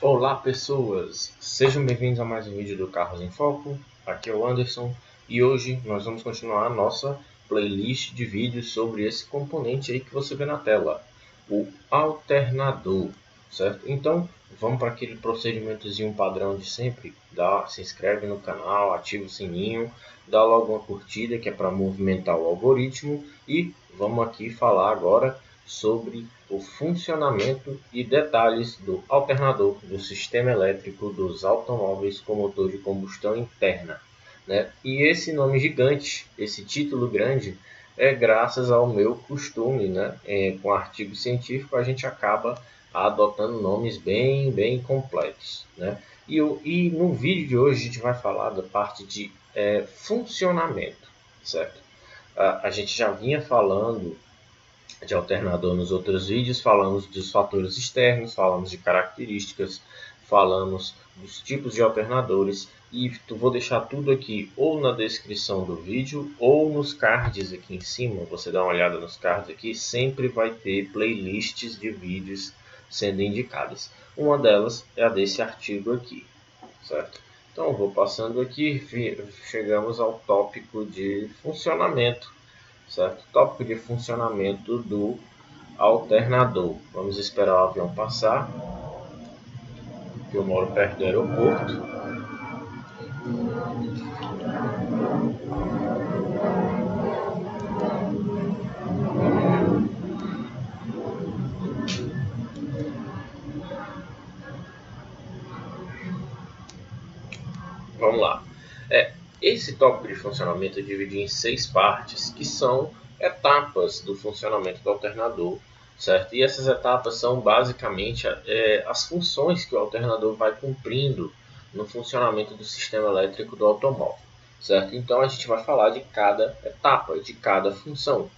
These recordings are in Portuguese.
Olá pessoas, sejam bem-vindos a mais um vídeo do Carros em Foco. Aqui é o Anderson e hoje nós vamos continuar a nossa playlist de vídeos sobre esse componente aí que você vê na tela, o alternador, certo? Então vamos para aquele procedimentozinho padrão de sempre, se inscreve no canal, ativa o sininho, dá logo uma curtida que é para movimentar o algoritmo e vamos aqui falar agora sobre o funcionamento e detalhes do alternador do sistema elétrico dos automóveis com motor de combustão interna, né? E esse nome gigante, esse título grande, é graças ao meu costume, né? Com artigo científico a gente acaba adotando nomes bem complexos, né? E no vídeo de hoje a gente vai falar da parte de funcionamento, certo? A gente já vinha falando de alternador nos outros vídeos, falamos dos fatores externos, falamos de características, falamos dos tipos de alternadores e vou deixar tudo aqui ou na descrição do vídeo ou nos cards aqui em cima. Você dá uma olhada nos cards aqui, sempre vai ter playlists de vídeos sendo indicadas. Uma delas é a desse artigo aqui, certo? Então eu vou passando aqui, chegamos ao tópico de funcionamento, certo? Tópico de funcionamento do alternador. Vamos esperar o avião passar, que eu moro perto do aeroporto. Vamos lá. Esse tópico de funcionamento eu dividi em 6 partes, que são etapas do funcionamento do alternador, certo? E essas etapas são basicamente as funções que o alternador vai cumprindo no funcionamento do sistema elétrico do automóvel, certo? Então a gente vai falar de cada etapa, de cada função,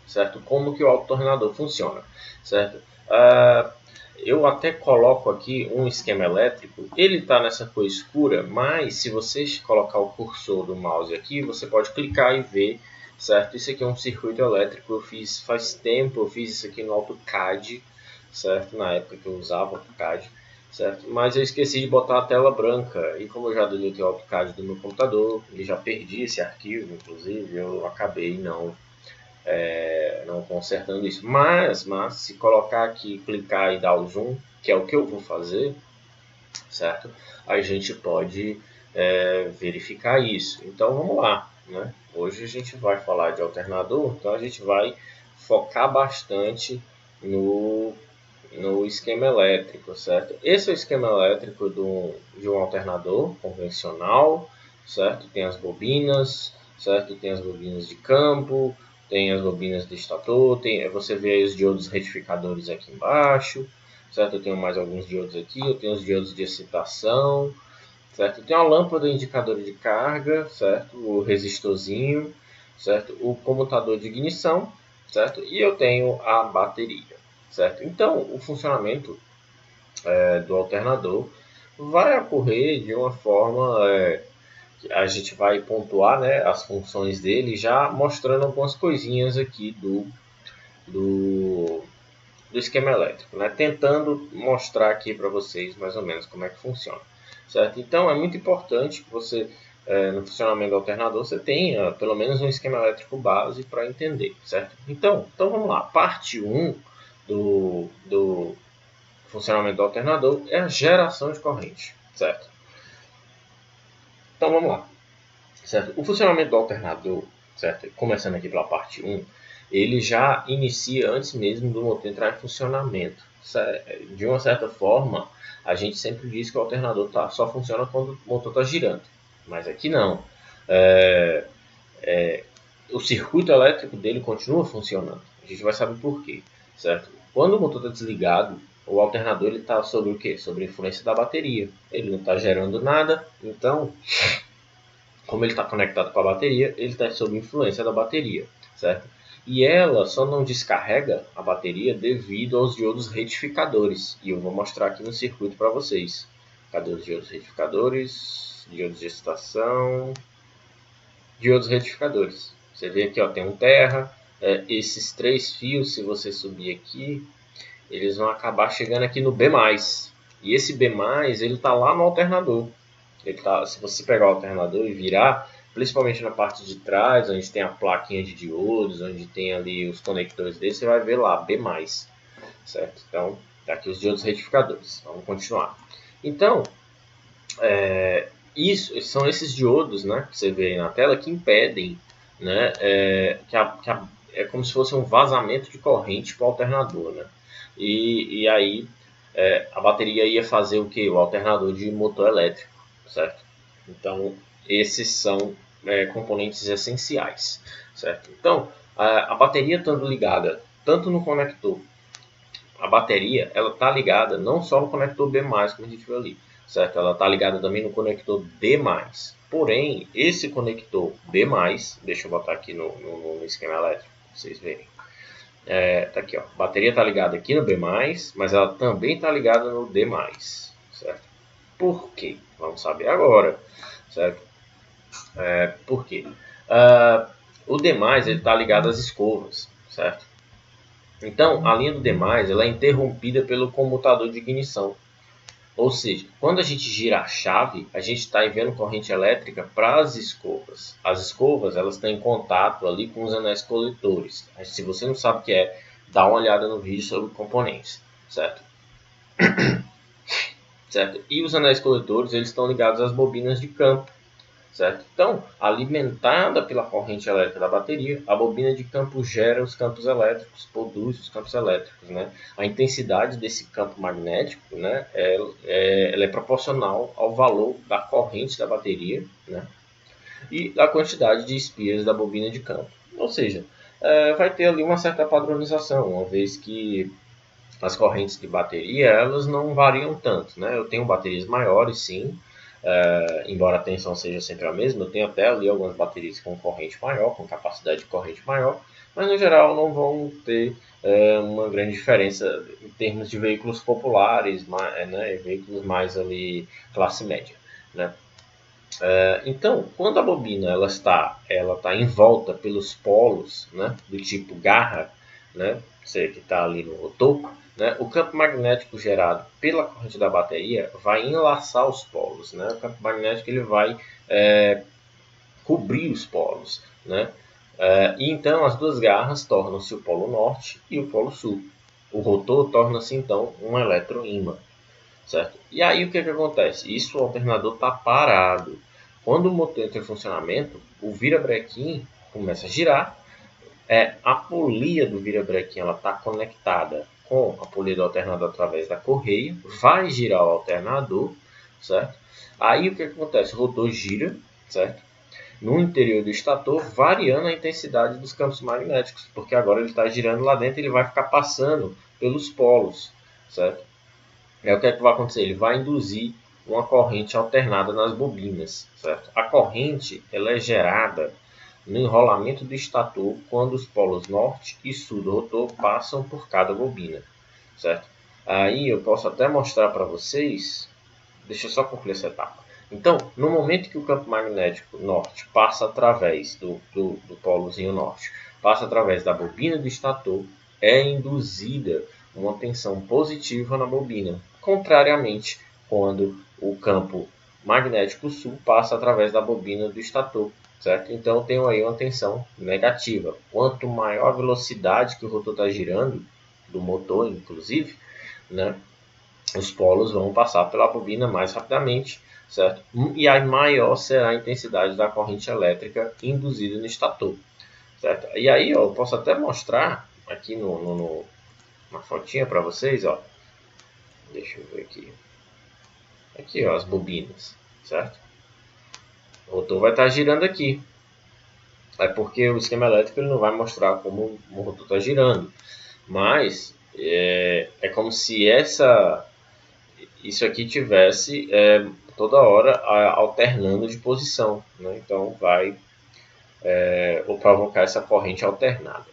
certo? Como que o alternador funciona, certo? Eu até coloco aqui um esquema elétrico, ele está nessa cor escura, mas se você colocar o cursor do mouse aqui, você pode clicar e ver, certo? Isso aqui é um circuito elétrico, eu fiz faz tempo, eu fiz isso aqui no AutoCAD, certo? Na época que eu usava o AutoCAD, certo? Mas eu esqueci de botar a tela branca, e como eu já deletei o AutoCAD do meu computador, e já perdi esse arquivo, inclusive, eu acabei não consertando isso. Mas se colocar aqui, clicar e dar o zoom, que é o que eu vou fazer, certo? A gente pode verificar isso. Então vamos lá, né? Hoje a gente vai falar de alternador, então a gente vai focar bastante no esquema elétrico, certo? Esse é o esquema elétrico de um alternador convencional, certo? Tem as bobinas, certo? Tem as bobinas de campo, tem as bobinas de estator, você vê aí os diodos retificadores aqui embaixo, certo? Eu tenho mais alguns diodos aqui, eu tenho os diodos de excitação, certo? Tem uma lâmpada indicador de carga, certo? O resistorzinho, certo? O comutador de ignição, certo? E eu tenho a bateria, certo? Então, o funcionamento do alternador vai ocorrer de uma forma a gente vai pontuar, né, as funções dele, já mostrando algumas coisinhas aqui do, do esquema elétrico, né, tentando mostrar aqui para vocês mais ou menos como é que funciona, certo? Então é muito importante que você no funcionamento do alternador você tenha pelo menos um esquema elétrico base para entender, certo? Então vamos lá, parte 1 do funcionamento do alternador é a geração de corrente, certo? Então vamos lá. Certo? O funcionamento do alternador, certo? Começando aqui pela parte 1, ele já inicia antes mesmo do motor entrar em funcionamento. De uma certa forma, a gente sempre diz que o alternador só funciona quando o motor está girando, mas aqui não. O circuito elétrico dele continua funcionando. A gente vai saber por quê, certo? Quando o motor está desligado, o alternador está sobre o quê? Sobre a influência da bateria. Ele não está gerando nada, então como ele está conectado com a bateria, ele está sob influência da bateria, certo? E ela só não descarrega a bateria devido aos diodos retificadores. E eu vou mostrar aqui no circuito para vocês. Cadê os diodos retificadores? Diodos de excitação. Diodos retificadores. Você vê aqui, ó, tem um terra. Esses 3 fios, se você subir aqui, eles vão acabar chegando aqui no B+, E esse B+, ele está lá no alternador. Se você pegar o alternador e virar, principalmente na parte de trás, onde tem a plaquinha de diodos, onde tem ali os conectores dele, você vai ver lá, B+, certo? Então, tá aqui os diodos retificadores. Vamos continuar. Então, são esses diodos, né, que você vê aí na tela, que impedem, né, é como se fosse um vazamento de corrente para o alternador, né? E aí a bateria ia fazer o que? O alternador de motor elétrico, certo? Então, esses são componentes essenciais, certo? Então, a bateria estando ligada tanto no conector, a bateria ela está ligada não só no conector B+, como a gente viu ali, certo? Ela está ligada também no conector D+. Porém, esse conector B+, deixa eu botar aqui no esquema elétrico, para vocês verem. Tá aqui, ó. A bateria está ligada aqui no B+, mas ela também está ligada no D+, certo? Por quê? Vamos saber agora, certo? Por quê? O D+, ele está ligado às escovas, certo? Então, a linha do D+, ela é interrompida pelo comutador de ignição. Ou seja, quando a gente gira a chave, a gente está enviando corrente elétrica para as escovas. As escovas, elas estão em contato ali com os anéis coletores. Se você não sabe o que é, dá uma olhada no vídeo sobre componentes, certo? Certo? E os anéis coletores, eles estão ligados às bobinas de campo, certo? Então, alimentada pela corrente elétrica da bateria, a bobina de campo gera os campos elétricos, produz os campos elétricos, né? A intensidade desse campo magnético, né, ela é proporcional ao valor da corrente da bateria, né, e da quantidade de espias da bobina de campo. Ou seja, vai ter ali uma certa padronização, uma vez que as correntes de bateria elas não variam tanto, né? Eu tenho baterias maiores, sim, embora a tensão seja sempre a mesma, eu tenho até ali algumas baterias com corrente maior, com capacidade de corrente maior, mas no geral não vão ter uma grande diferença em termos de veículos populares, né? Veículos mais ali classe média, né? Então, quando a bobina ela está em volta pelos polos, né, do tipo garra, né, você que está ali no rotor, né, o campo magnético gerado pela corrente da bateria vai enlaçar os polos, né, o campo magnético ele vai cobrir os polos, né, e então as duas garras tornam-se o polo norte e o polo sul. O rotor torna-se então um eletroímã, certo? E aí o que acontece? Isso o alternador está parado. Quando o motor entra em funcionamento, o virabrequim começa a girar. A polia do virabrequim está conectada com a polia do alternador através da correia. Vai girar o alternador, certo? Aí o que acontece? O rotor gira, certo? No interior do estator, variando a intensidade dos campos magnéticos, porque agora ele está girando lá dentro e ele vai ficar passando pelos polos, certo? O que é que vai acontecer? Ele vai induzir uma corrente alternada nas bobinas, certo? A corrente ela é gerada no enrolamento do estator quando os polos norte e sul do rotor passam por cada bobina, certo? Aí eu posso até mostrar para vocês, deixa eu só concluir essa etapa. Então, no momento que o campo magnético norte passa através do polozinho norte, passa através da bobina do estator, é induzida uma tensão positiva na bobina, contrariamente quando o campo magnético sul passa através da bobina do estator, certo? Então, tenho aí uma tensão negativa. Quanto maior a velocidade que o rotor está girando, do motor inclusive, né, os polos vão passar pela bobina mais rapidamente, certo? E aí maior será a intensidade da corrente elétrica induzida no estator, certo? E aí ó, eu posso até mostrar aqui na fotinha para vocês, ó. Deixa eu ver aqui. Aqui, ó, as bobinas, certo? O rotor vai estar girando aqui. É porque o esquema elétrico ele não vai mostrar como o rotor está girando, mas é como se isso aqui tivesse toda hora alternando de posição, né? Então vai provocar essa corrente alternada,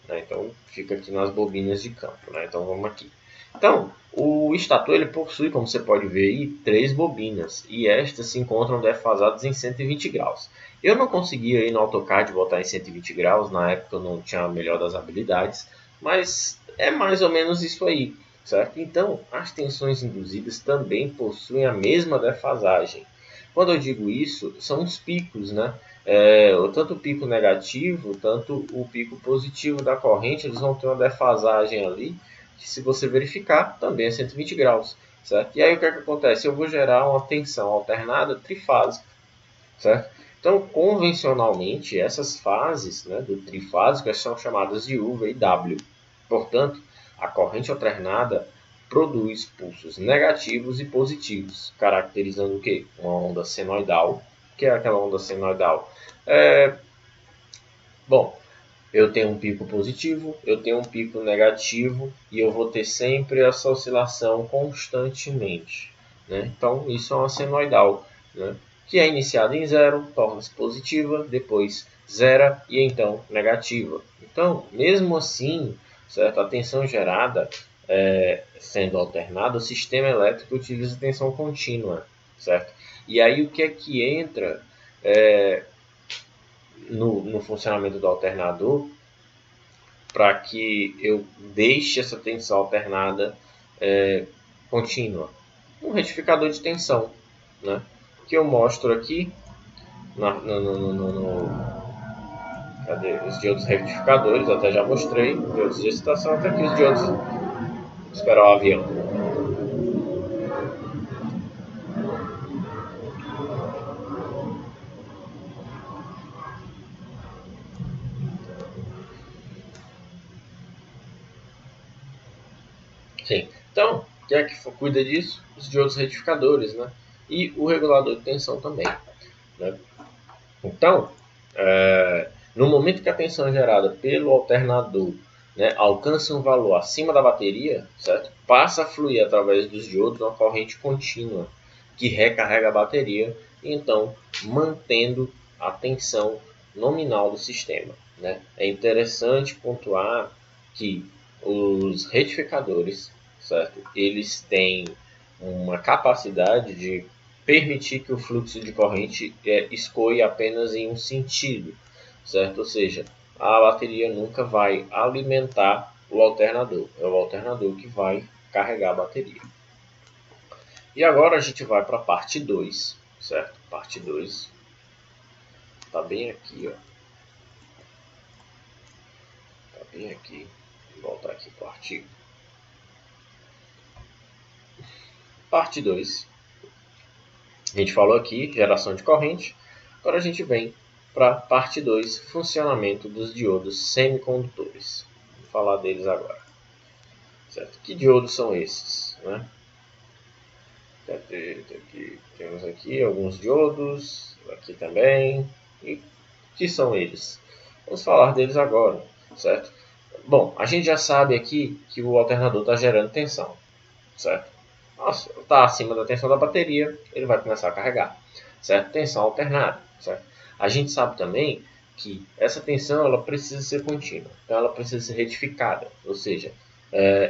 né? Então fica aqui nas bobinas de campo, né? Então vamos aqui. Então o estator ele possui, como você pode ver aí, 3 bobinas e estas se encontram defasadas em 120 graus. Eu não consegui aí no AutoCAD botar em 120 graus, na época eu não tinha a melhor das habilidades, mas é mais ou menos isso aí, certo? Então, as tensões induzidas também possuem a mesma defasagem. Quando eu digo isso, são os picos, né? Tanto o pico negativo, tanto o pico positivo da corrente, eles vão ter uma defasagem ali, que se você verificar, também é 120 graus, certo? E aí o que é que acontece? Eu vou gerar uma tensão alternada trifásica, certo? Então, convencionalmente, essas fases, né, do trifásico são chamadas de U, V e W. Portanto, a corrente alternada produz pulsos negativos e positivos, caracterizando o quê? Uma onda senoidal. O que é aquela onda senoidal? Bom, eu tenho um pico positivo, eu tenho um pico negativo e eu vou ter sempre essa oscilação constantemente, né? Então, isso é uma senoidal, né? Que é iniciada em zero, torna-se positiva, depois zera e então negativa. Então, mesmo assim, certo? A tensão gerada sendo alternada, o sistema elétrico utiliza tensão contínua, certo? E aí o que é que entra no funcionamento do alternador para que eu deixe essa tensão alternada contínua? Um retificador de tensão, né? Que eu mostro aqui cadê? Os diodos retificadores, até já mostrei, diodos de excitação, até aqui os diodos. Esperar o avião. Sim. Então, quem é que cuida disso? Os diodos retificadores, né? E o regulador de tensão também, né? Então, no momento que a tensão gerada pelo alternador, né, alcança um valor acima da bateria, certo? Passa a fluir através dos diodos uma corrente contínua que recarrega a bateria e então mantendo a tensão nominal do sistema, né? É interessante pontuar que os retificadores, certo? Eles têm uma capacidade de permitir que o fluxo de corrente escoe apenas em um sentido, certo? Ou seja, a bateria nunca vai alimentar o alternador, é o alternador que vai carregar a bateria. E agora a gente vai para a parte 2, certo? Parte 2 está bem aqui, ó. Está bem aqui. Vou voltar aqui para o artigo. Parte 2. A gente falou aqui, geração de corrente. Agora a gente vem para a parte 2, funcionamento dos diodos semicondutores. Vou falar deles agora. Certo? Que diodos são esses? Né? Temos aqui alguns diodos, aqui também. E que são eles? Vamos falar deles agora, certo? Bom, a gente já sabe aqui que o alternador está gerando tensão, certo? Está acima da tensão da bateria, ele vai começar a carregar, certo? Tensão alternada, certo? A gente sabe também que essa tensão ela precisa ser contínua, então ela precisa ser retificada, ou seja,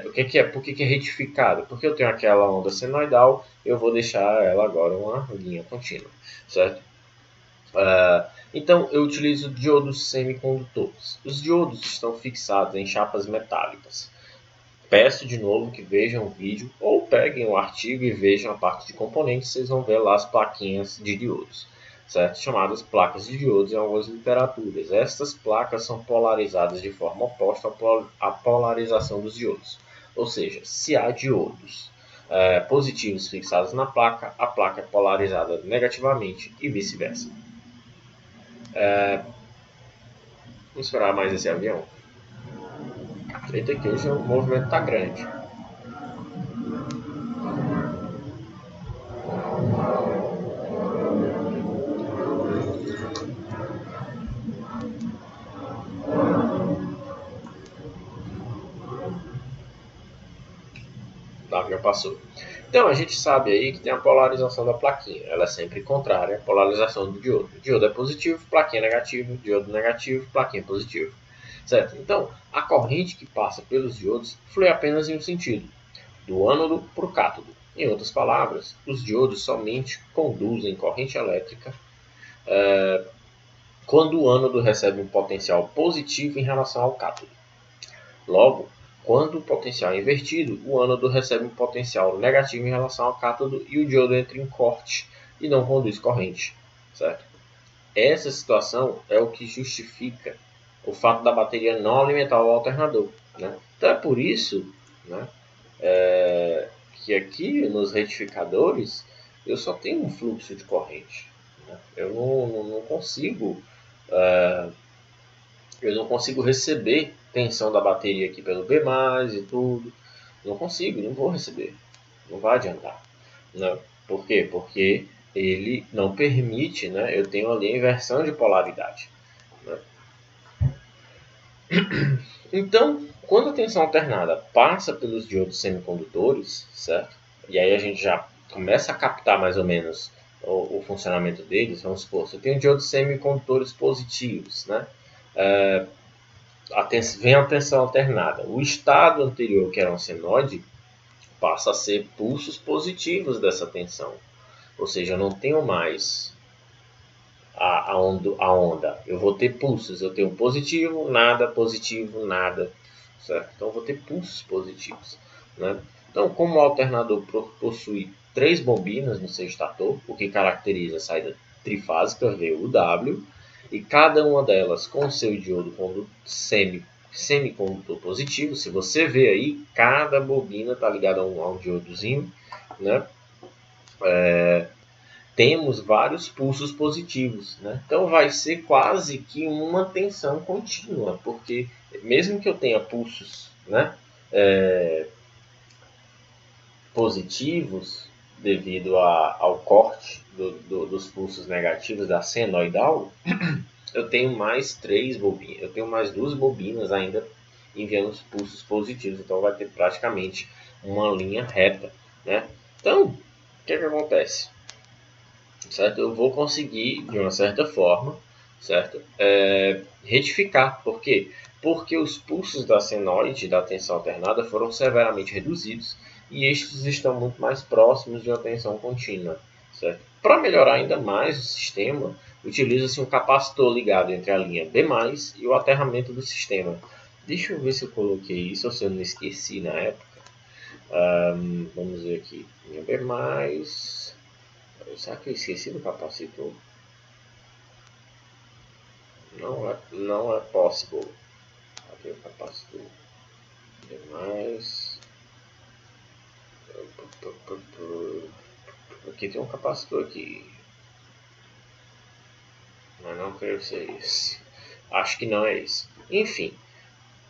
o que é? Por que é retificada? Porque eu tenho aquela onda senoidal, eu vou deixar ela agora uma linha contínua, certo? Então eu utilizo diodos semicondutores. Os diodos estão fixados em chapas metálicas. Peço de novo que vejam o vídeo ou peguem o artigo e vejam a parte de componentes, vocês vão ver lá as plaquinhas de diodos, certo? Chamadas placas de diodos em algumas literaturas. Estas placas são polarizadas de forma oposta à polarização dos diodos. Ou seja, se há diodos positivos fixados na placa, a placa é polarizada negativamente e vice-versa. Vamos esperar mais esse avião. Eita, que hoje o movimento está grande. O avião passou. Então a gente sabe aí que tem a polarização da plaquinha. Ela é sempre contrária à polarização do diodo. O diodo é positivo, plaquinha é negativo, diodo negativo, plaquinha é positivo. Certo? Então, a corrente que passa pelos diodos flui apenas em um sentido, do ânodo para o cátodo. Em outras palavras, os diodos somente conduzem corrente elétrica quando o ânodo recebe um potencial positivo em relação ao cátodo. Logo, Quando o potencial é invertido, o ânodo recebe um potencial negativo em relação ao cátodo e o diodo entra em corte e não conduz corrente, certo? Essa situação é o que justifica o fato da bateria não alimentar o alternador, né? Então é por isso, né, que aqui nos retificadores eu só tenho um fluxo de corrente, né? Não consigo eu não consigo receber tensão da bateria aqui pelo B+, e tudo. Não consigo, não vou receber. Não vai adiantar. Né? Por quê? Porque ele não permite, né? Eu tenho ali a inversão de polaridade. Né? Então, quando a tensão alternada passa pelos diodos semicondutores, certo? E aí a gente já começa a captar mais ou menos o funcionamento deles. Vamos supor, você tem diodos semicondutores positivos, né? Vem a tensão alternada. O estado anterior, que era um senoide, passa a ser pulsos positivos dessa tensão. Ou seja, eu não tenho mais a onda. Eu vou ter pulsos. Eu tenho positivo, nada, certo? Então eu vou ter pulsos positivos. Né? Então, como o alternador possui 3 bobinas no seu estator, o que caracteriza a saída trifásica VUW, e cada uma delas com seu diodo semicondutor positivo. Se você vê aí, cada bobina está ligada a um diodozinho, né? Temos vários pulsos positivos, né? Então vai ser quase que uma tensão contínua, porque mesmo que eu tenha pulsos, né, positivos devido ao corte dos pulsos negativos da senoidal, eu tenho mais 3 bobinas, eu tenho mais 2 bobinas ainda enviando os pulsos positivos, então vai ter praticamente uma linha reta, né? Então, o que acontece? Certo? Eu vou conseguir, de uma certa forma, certo? Retificar. Por quê? Porque os pulsos da senoide da tensão alternada foram severamente reduzidos e estes estão muito mais próximos de uma tensão contínua. Para melhorar ainda mais o sistema, utiliza-se um capacitor ligado entre a linha B+, e o aterramento do sistema. Deixa eu ver se eu coloquei isso ou se eu não esqueci na época. Vamos ver aqui. Linha B+. Será que eu esqueci do capacitor? Não é possible. Aqui o capacitor. Demais. Aqui tem um capacitor aqui. Mas não creio ser esse. Acho que não é esse. Enfim,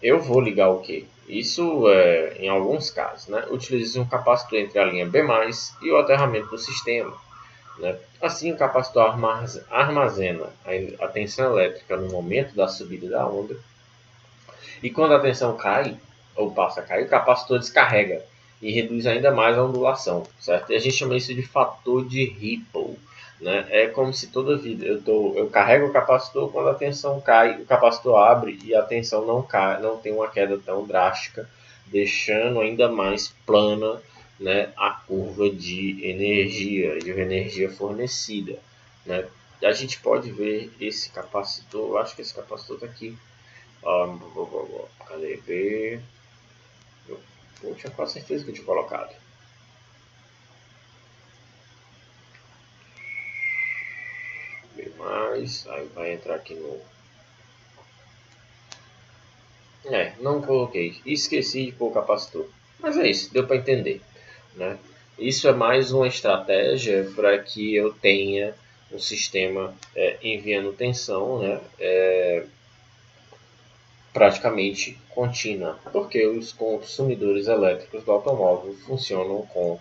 eu vou ligar o que? Isso é em alguns casos, né? Utilize um capacitor entre a linha B+, e o aterramento do sistema. Né? Assim, o capacitor armazena a tensão elétrica no momento da subida da onda, e quando a tensão cai, ou passa a cair, o capacitor descarrega e reduz ainda mais a ondulação, certo? E a gente chama isso de fator de Ripple. Né? É como se toda vida eu carrego o capacitor, quando a tensão cai, o capacitor abre e a tensão não cai, não tem uma queda tão drástica, deixando ainda mais plana, né, a curva de energia fornecida. Né? A gente pode ver esse capacitor, eu acho que esse capacitor está aqui. Cadê? B. Eu tinha quase certeza que eu tinha colocado. B+, aí vai entrar aqui no... não coloquei. Esqueci de pôr o capacitor. Mas é isso, deu para entender. Né? Isso é mais uma estratégia para que eu tenha um sistema enviando tensão, né? Praticamente contínua, porque os consumidores elétricos do automóvel funcionam com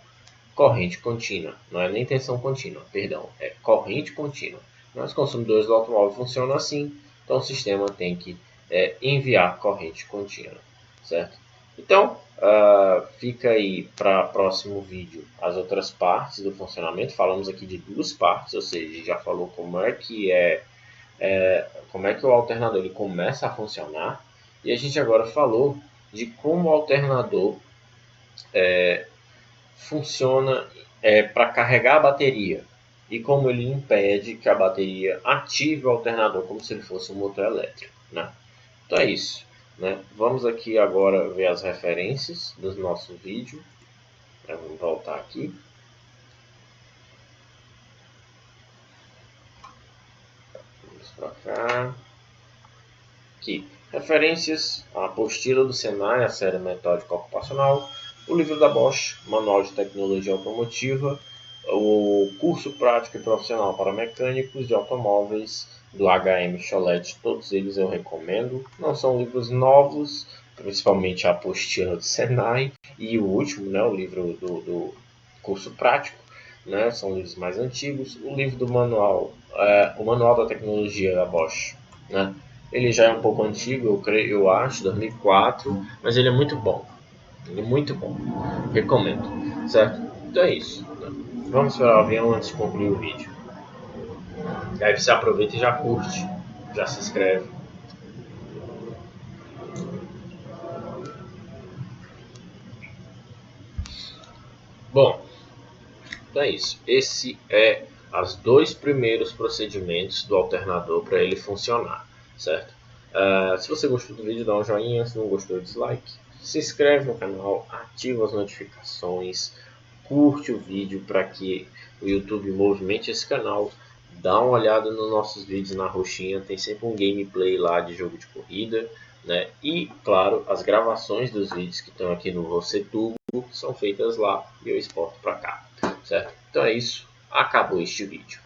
corrente contínua, não é nem tensão contínua, perdão, é corrente contínua. Os consumidores do automóvel funcionam assim, então o sistema tem que enviar corrente contínua, certo? Então, fica aí para o próximo vídeo as outras partes do funcionamento. Falamos aqui de 2 partes, ou seja, já falou como é que o alternador ele começa a funcionar, e a gente agora falou de como o alternador funciona para carregar a bateria e como ele impede que a bateria ative o alternador como se ele fosse um motor elétrico. Né? Então é isso. né? Vamos aqui agora ver as referências do nosso vídeo. Vamos voltar aqui. Vamos para cá. Aqui, referências: a apostila do Senai, a série metódica ocupacional, o livro da Bosch, Manual de Tecnologia Automotiva, o curso prático e profissional para mecânicos de automóveis do HM Cholete. Todos eles eu recomendo. Não são livros novos, principalmente a apostila do Senai e o último, né, o livro do curso prático, né, são livros mais antigos. O livro do manual, o Manual da Tecnologia da Bosch, né, ele já é um pouco antigo, eu acho, 2004, mas ele é muito bom. Ele é muito bom. Recomendo, certo? Então é isso. Vamos esperar o avião antes de concluir o vídeo. Aí você aproveita e já curte, já se inscreve. Bom, então é isso. Esse é os 2 primeiros procedimentos do alternador para ele funcionar, certo? Se você gostou do vídeo, dá um joinha. Se não gostou, dislike. Se inscreve no canal, ativa as notificações, curte o vídeo para que o YouTube movimente esse canal. Dá uma olhada nos nossos vídeos na roxinha, tem sempre um gameplay lá de jogo de corrida, né? E, claro, as gravações dos vídeos que estão aqui no Você Tubo são feitas lá e eu exporto para cá, certo? Então é isso, acabou este vídeo.